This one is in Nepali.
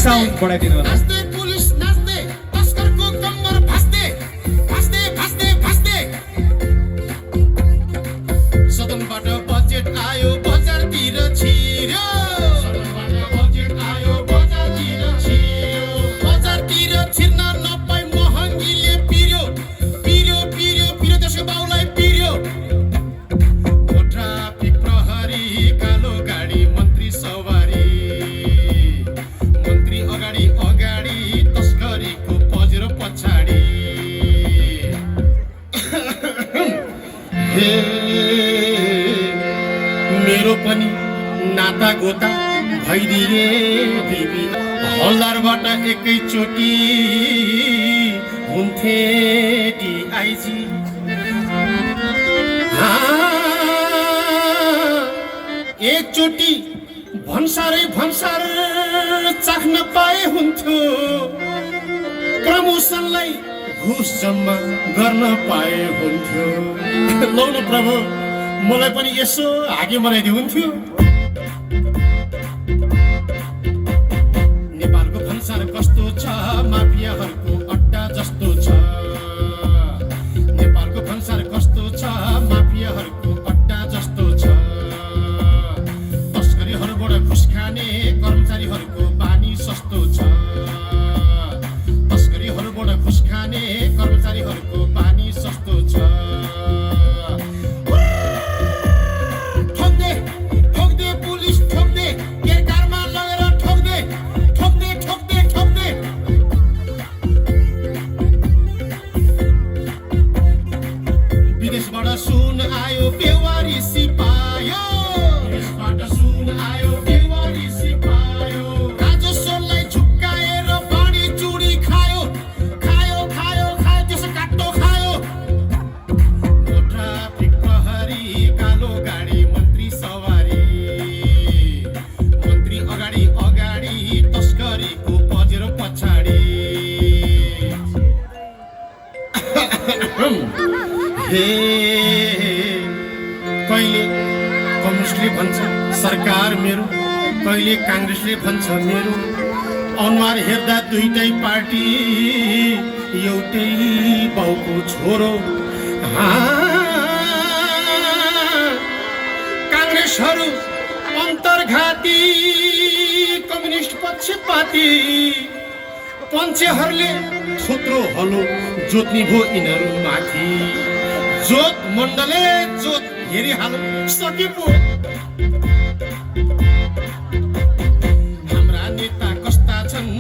साउन्ड बढाइदिनु होला। नाच्दै पुलिस नाच्दै तस्करको कम्मर भास्दै भास्दै भास्दै भास्दै सदनबाट बजेट आयो बजारतिर छिर्यो सदनबाट बजेट आयो बजारतिर छिर्यो बजारतिर छिर्न नपाई महँगीले पिर्यो पिर्यो पिर्यो पिर्यो त्यसको बाउलाई पिर्यो ट्राफिक प्रहरी कालो गाडी मन्त्री सवारी मन्त्री अगाडि अगाडि तस्करीको पजेरो पछाडि हे मेरो पनि नाता गोता भइदिए दिदी हल्दारबाट एकैचोटि हुन्थे डिआइजी एकचोटि भन्सारै भन्सार चाख्न पाए हुन्थ्यो प्रमोसनलाई घुस जम्मा गर्न पाए हुन्थ्यो लौ न प्रभु मलाई पनि यसो हागे बनाइदिए हुन्थ्यो नेपालको भन्सार कस्तो छ माफियाहरूको अड्डा जस्तो छ नेपालको भन्सार कस्तो छ माफियाहरूको अड्डा जस्तो छ तस्करीहरूबाट घुस खाने कर्मचारीहरूको बानी सस्तो छ तस्करीहरूबाट घुस खाने कर्मचारीहरूको बानी सस्तो छ ठोक्दे ठोक्दे पुलिस ठोक्दे केकारमा लगेर ठोक्दे ठोक्दे ठोक्दे ठोक्दे विदेशबाट सुन आयो बेवारी सिपायो विदेशबाट सुन आयो बेवारी सिपायो राजस्वलाई झुक्काएर बाढी चुडी खायो खायो खायो खायो त्यसो काट्टो खायो ट्राफिक प्रहरी कालो गाडी मन्त्री सवारी मन्त्री अगाडि अगाडि तस्करीको पजेरो पछाडि हे कहिले कम्युनिस्टले भन्छ सरकार मेरो कहिले काङ्ग्रेसले भन्छ मेरो अनुहार हेर्दा दुईटै पार्टी एउटै बाउको छोरो काङ्ग्रेसहरू अन्तर्घाती कम्युनिस्ट पक्षपाती पञ्चेहरूले थोत्रो हलो जोत्ने भो यिनीहरू माथि जोत मण्डले जोत हेरिहाल सके पो हाम्रा नेता कस्ता छन्